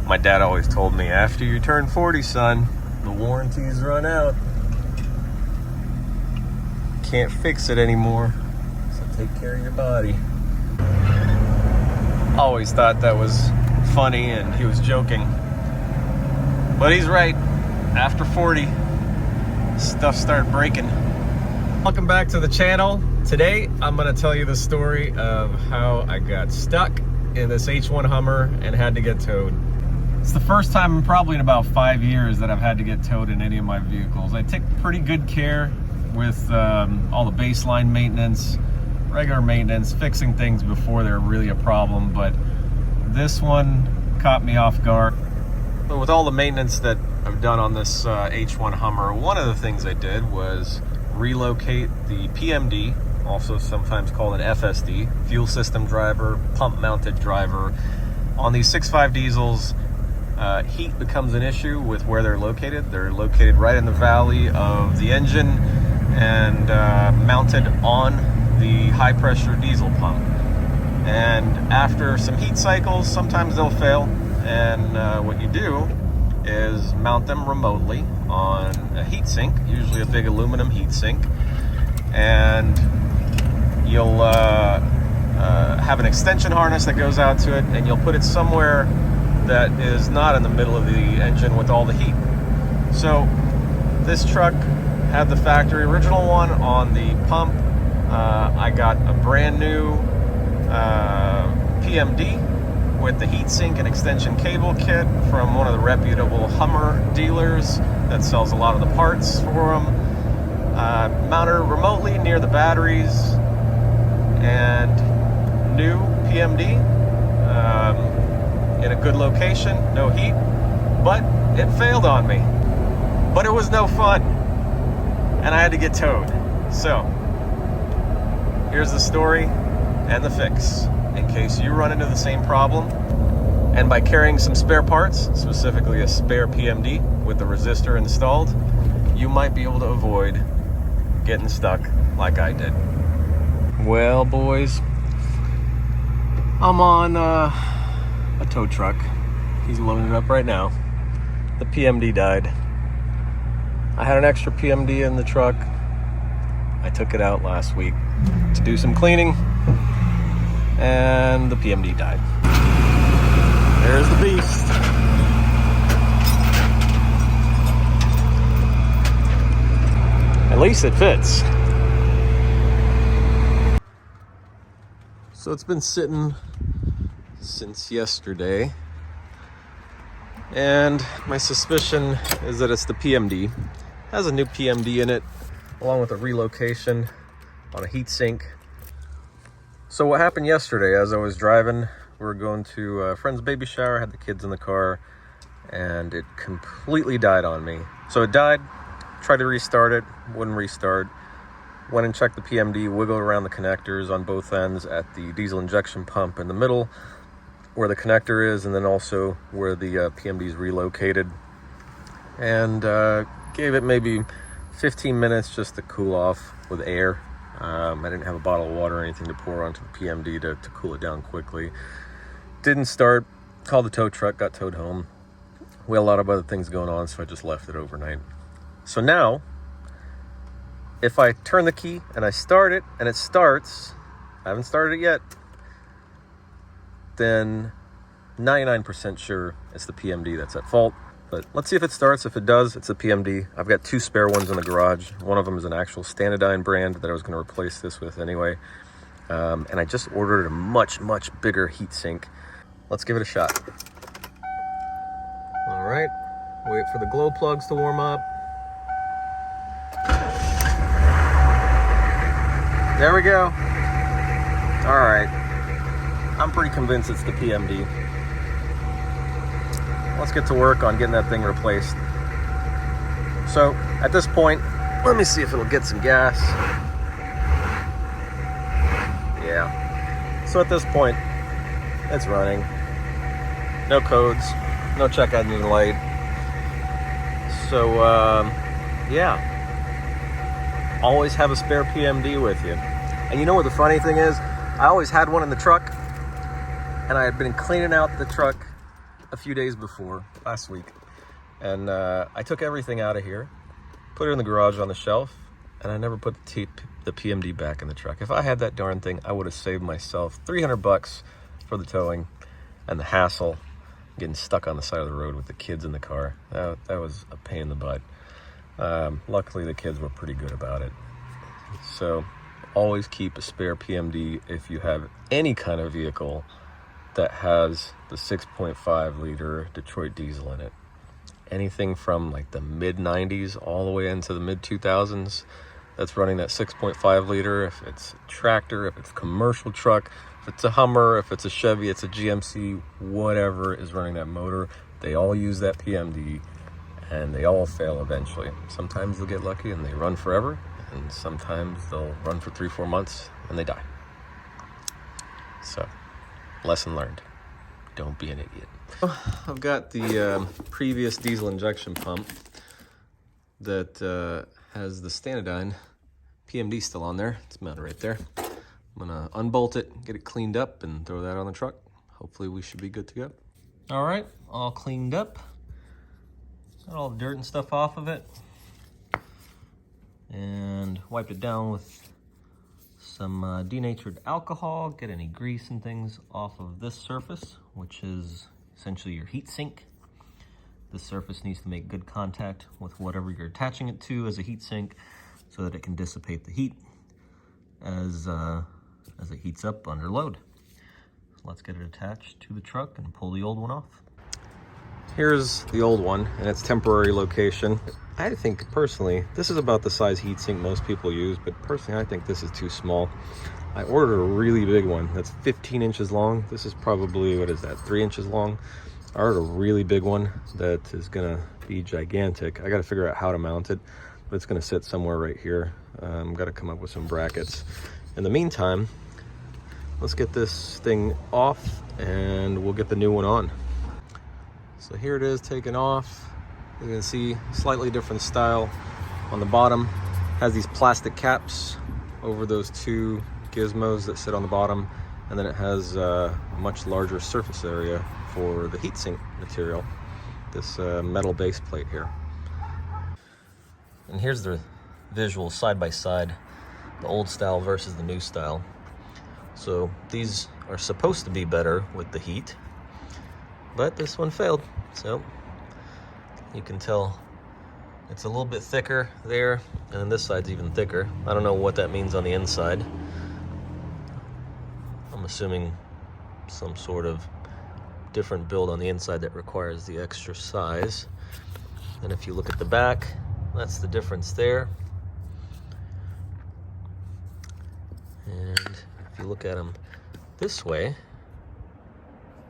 My dad always told me, after you turn 40, son, the warranties run out. Can't fix it anymore, so take care of your body. Always thought that was funny and he was joking. But he's right. After 40, stuff started breaking. Welcome back to the channel. Today, I'm gonna tell you the story of how I got stuck in this H1 Hummer and had to get towed. It's the first time probably in about 5 years that I've had to get towed in any of my vehicles. I take pretty good care with all the baseline maintenance, regular maintenance, fixing things before they're really a problem, but this one caught me off guard. But with all the maintenance that I've done on this H1 Hummer, one of the things I did was relocate the PMD, also sometimes called an FSD, fuel system driver, pump mounted driver. On these 6.5 diesels, heat becomes an issue with where they're located. They're located right in the valley of the engine and mounted on the high pressure diesel pump. And after some heat cycles, sometimes they'll fail. And what you do is mount them remotely on a heat sink, usually a big aluminum heat sink. And you'll have an extension harness that goes out to it, and you'll put it somewhere that is not in the middle of the engine with all the heat. So this truck had the factory original one on the pump. I got a brand new PMD with the heatsink and extension cable kit from one of the reputable Hummer dealers that sells a lot of the parts for them. Mounted remotely near the batteries, and new PMD in a good location, no heat, but it failed on me. But it was no fun, and I had to get towed. So here's the story and the fix, in case you run into the same problem. And by carrying some spare parts, specifically a spare PMD with the resistor installed, you might be able to avoid getting stuck like I did. Well, boys, I'm on a tow truck. He's loading it up right now. The PMD died. I had an extra PMD in the truck. I took it out last week to do some cleaning, and the PMD died. There's the beast. At least it fits. So it's been sitting since yesterday, and my suspicion is that it's the PMD. It has a new PMD in it, along with a relocation on a heat sink. So what happened yesterday, as I was driving, we were going to a friend's baby shower, had the kids in the car, and it completely died on me. So it died, tried to restart it, wouldn't restart. Went and checked the PMD, wiggled around the connectors on both ends at the diesel injection pump in the middle, where the connector is, and then also where the PMD is relocated. And gave it maybe 15 minutes just to cool off with air. I didn't have a bottle of water or anything to pour onto the PMD to cool it down quickly. Didn't start, called the tow truck, got towed home. We had a lot of other things going on, so I just left it overnight. So now, if I turn the key and I start it and it starts, I haven't started it yet, then 99% sure it's the PMD that's at fault. But let's see if it starts. If it does, it's the PMD. I've got 2 spare ones in the garage. One of them is an actual Standardine brand that I was going to replace this with anyway. And I just ordered a much, much bigger heatsink. Let's give it a shot. All right, wait for the glow plugs to warm up. There we go. All right, I'm pretty convinced it's the PMD. Let's get to work on getting that thing replaced. So at this point, let me see if it'll get some gas. Yeah. So at this point, it's running. No codes, no check engine light. So yeah. Always have a spare PMD with you. And you know what the funny thing is? I always had one in the truck, and I had been cleaning out the truck a few days before, last week, and I took everything out of here, put it in the garage on the shelf, and I never put the PMD back in the truck. If I had that darn thing, I would have saved myself $300 for the towing and the hassle getting stuck on the side of the road with the kids in the car. That was a pain in the butt. Luckily, the kids were pretty good about it. So always keep a spare PMD if you have any kind of vehicle that has the 6.5 liter Detroit diesel in it. Anything from like the mid 90s all the way into the mid 2000s that's running that 6.5 liter, if it's a tractor, if it's a commercial truck, if it's a Hummer, if it's a Chevy, it's a GMC, whatever is running that motor, they all use that PMD and they all fail eventually. Sometimes they'll get lucky and they run forever, and sometimes they'll run for 3-4 months and they die. So, lesson learned. Don't be an idiot. I've got the previous diesel injection pump that has the Stanadyne PMD still on there. It's mounted right there. I'm gonna unbolt it, get it cleaned up, and throw that on the truck. Hopefully we should be good to go. All right, all cleaned up. Got all the dirt and stuff off of it. And wiped it down with some denatured alcohol. Get any grease and things off of this surface, which is essentially your heat sink. This surface needs to make good contact with whatever you're attaching it to as a heat sink so that it can dissipate the heat as it heats up under load. So let's get it attached to the truck and pull the old one off. Here's the old one and its temporary location. I think personally, this is about the size heatsink most people use, but personally I think this is too small. I ordered a really big one that's 15 inches long. This is probably, what is that, 3 inches long? I ordered a really big one that is gonna be gigantic. I gotta figure out how to mount it, but it's gonna sit somewhere right here. Gotta come up with some brackets. In the meantime, let's get this thing off and we'll get the new one on. So here it is taken off. You can see slightly different style. On the bottom, has these plastic caps over those two gizmos that sit on the bottom, and then it has a much larger surface area for the heatsink material, this metal base plate here. And here's the visual side by side, the old style versus the new style. So these are supposed to be better with the heat, but this one failed. So you can tell it's a little bit thicker there, and then this side's even thicker. I don't know what that means on the inside. I'm assuming some sort of different build on the inside that requires the extra size. And if you look at the back, that's the difference there. And if you look at them this way,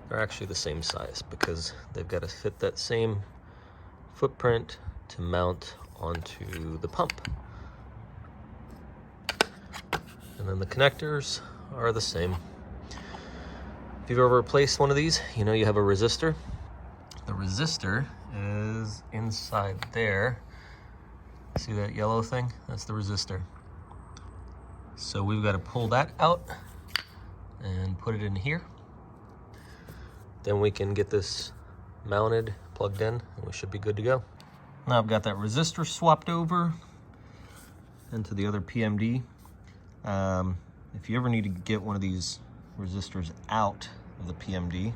they're actually the same size because they've got to fit that same footprint to mount onto the pump. And then the connectors are the same. If you've ever replaced one of these, you know you have a resistor. The resistor is inside there. See that yellow thing? That's the resistor. So we've got to pull that out and put it in here. Then we can get this mounted, plugged in, and we should be good to go. Now I've got that resistor swapped over into the other PMD. If you ever need to get one of these resistors out of the PMD,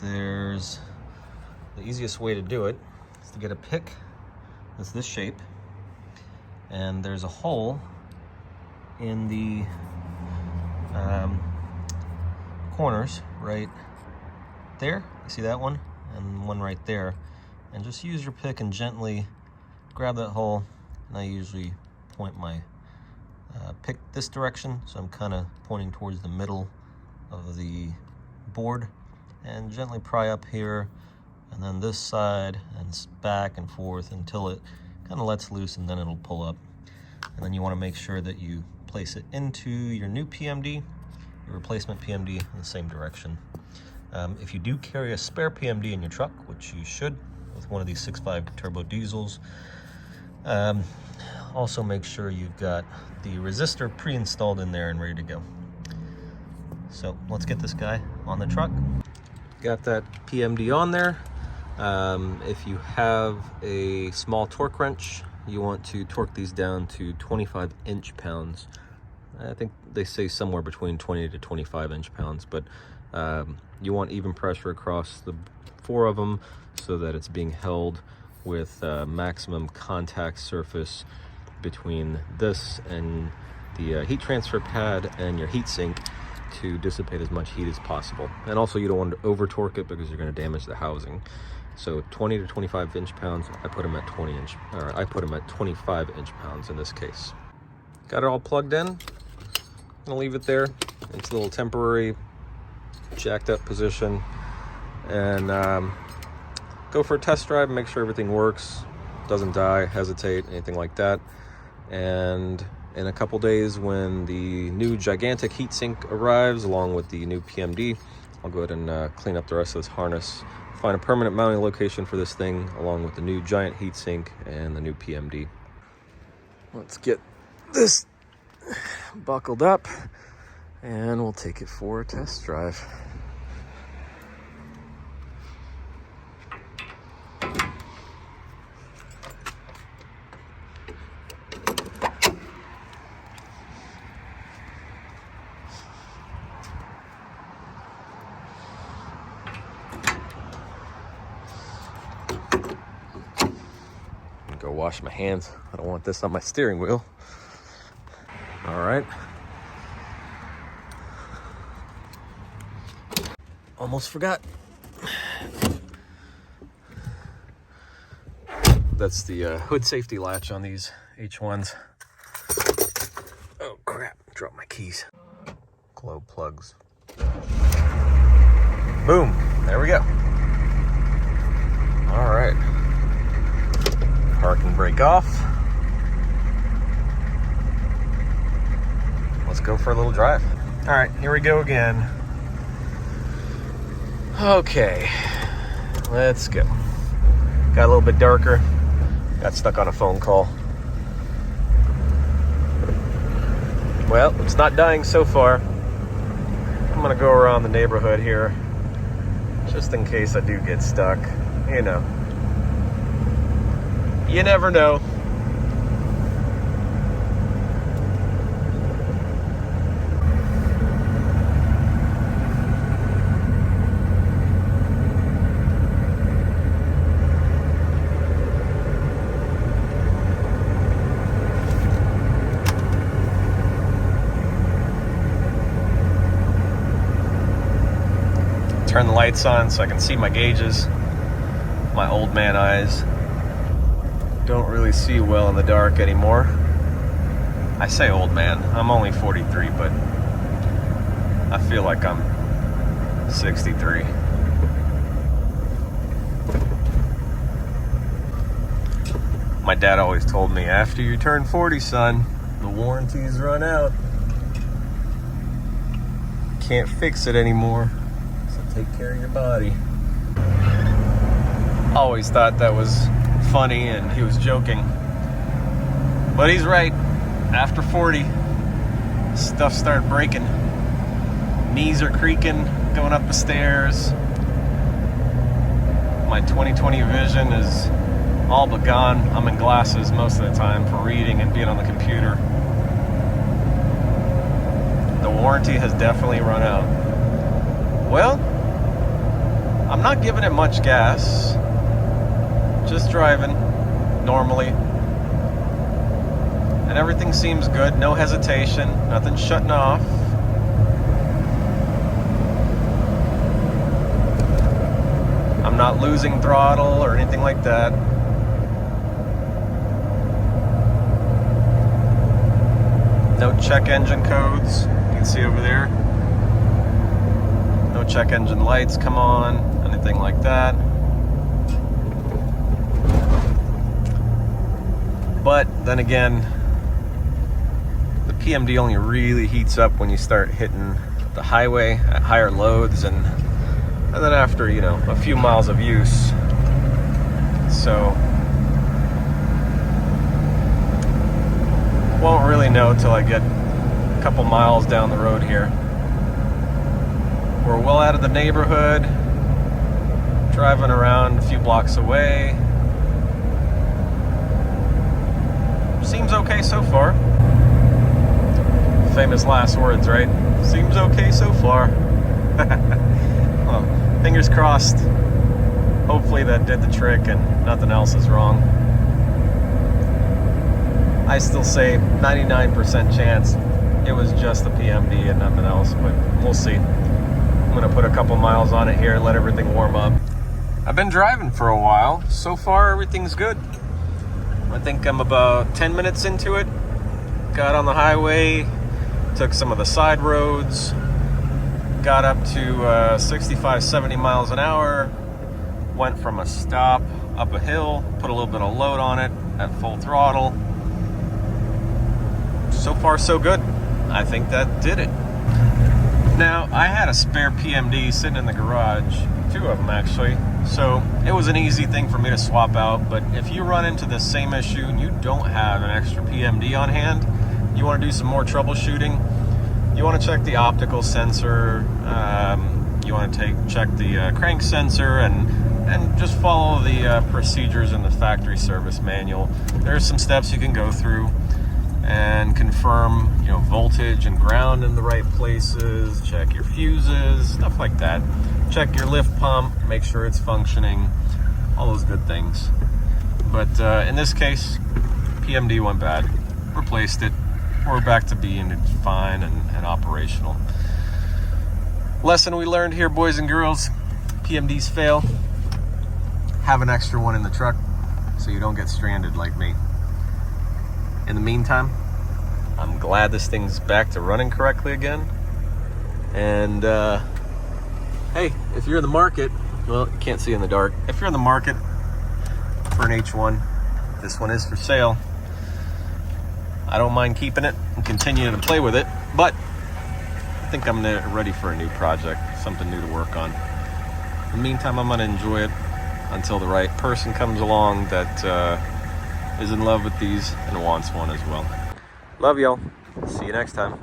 there's the easiest way to do it is to get a pick that's this shape, and there's a hole in the corners right there. You see that one? And one right there. And just use your pick and gently grab that hole. And I usually point my pick this direction, so I'm kind of pointing towards the middle of the board, and gently pry up here, and then this side, and back and forth until it kind of lets loose, and then it'll pull up. And then you want to make sure that you place it into your new PMD, your replacement PMD, in the same direction. If you do carry a spare PMD in your truck, which you should with one of these 6.5 turbo diesels, also make sure you've got the resistor pre-installed in there and ready to go. So let's get this guy on the truck. got that PMD on there. If you have a small torque wrench, you want to torque these down to 25 inch-pounds. I think they say somewhere between 20 to 25 inch-pounds, but you want even pressure across the 4 of them so that it's being held with maximum contact surface between this and the heat transfer pad and your heat sink to dissipate as much heat as possible. And also you don't want to over torque it because you're going to damage the housing. So 20 to 25 inch-pounds, I put them at 25 inch-pounds in this case. Got it all plugged in. I'm gonna leave it there. It's a little temporary jacked up position, and go for a test drive and make sure everything works, doesn't die, hesitate, anything like that. And in a couple days, when the new gigantic heatsink arrives along with the new PMD, I'll go ahead and clean up the rest of this harness, find a permanent mounting location for this thing along with the new giant heatsink and the new PMD. Let's get this buckled up and we'll take it for a test drive. Go wash my hands. I don't want this on my steering wheel. All right. Almost forgot. That's the hood safety latch on these H1s. Oh crap, dropped my keys. Glow plugs. Boom, there we go. All right. Parking brake off. Let's go for a little drive. All right, here we go again. Okay, let's go. Got a little bit darker. Got stuck on a phone call. Well, it's not dying so far. I'm gonna go around the neighborhood here, just in case I do get stuck. You know, you never know. Turn the lights on so I can see my gauges. My old man eyes don't really see well in the dark anymore. I say old man, I'm only 43, but I feel like I'm 63. My dad always told me, after you turn 40, son, the warranties run out. Can't fix it anymore. Take care of your body. Always thought that was funny and he was joking. But he's right. After 40, stuff started breaking. Knees are creaking, going up the stairs. My 20/20 vision is all but gone. I'm in glasses most of the time for reading and being on the computer. The warranty has definitely run out. Well, I'm not giving it much gas, just driving normally, and everything seems good, no hesitation, nothing shutting off. I'm not losing throttle or anything like that. No check engine codes, you can see over there. No check engine lights come on. Anything like that. But then again, the PMD only really heats up when you start hitting the highway at higher loads, and then after, you know, a few miles of use. So won't really know till I get a couple miles down the road here. We're well out of the neighborhood. Driving around a few blocks away. Seems okay so far. Famous last words, right? Seems okay so far. Well, fingers crossed. Hopefully that did the trick and nothing else is wrong. I still say 99% chance it was just the PMD and nothing else, but we'll see. I'm gonna put a couple miles on it here, let everything warm up. I've been driving for a while. So far, everything's good. I think I'm about 10 minutes into it. Got on the highway, took some of the side roads, got up to 65, 70 miles an hour, went from a stop up a hill, put a little bit of load on it at full throttle. So far, so good. I think that did it. Now, I had a spare PMD sitting in the garage, 2 of them actually, so it was an easy thing for me to swap out. But if you run into the same issue and you don't have an extra PMD on hand, you want to do some more troubleshooting, you want to check the optical sensor, you want to check the crank sensor, and just follow the procedures in the factory service manual. There's some steps you can go through and confirm, voltage and ground in the right places, check your fuses, stuff like that. Check your lift pump, make sure it's functioning, all those good things. But in this case, PMD went bad, replaced it. We're back to being fine and operational. Lesson we learned here, boys and girls: PMDs fail. Have an extra one in the truck so you don't get stranded like me. In the meantime, I'm glad this thing's back to running correctly again. And hey, if you're in the market, well, you can't see in the dark. If you're in the market for an H1, this one is for sale. I don't mind keeping it and continuing to play with it, but I think I'm ready for a new project, something new to work on. In the meantime, I'm gonna enjoy it until the right person comes along that is in love with these and wants one as well. Love y'all. See you next time.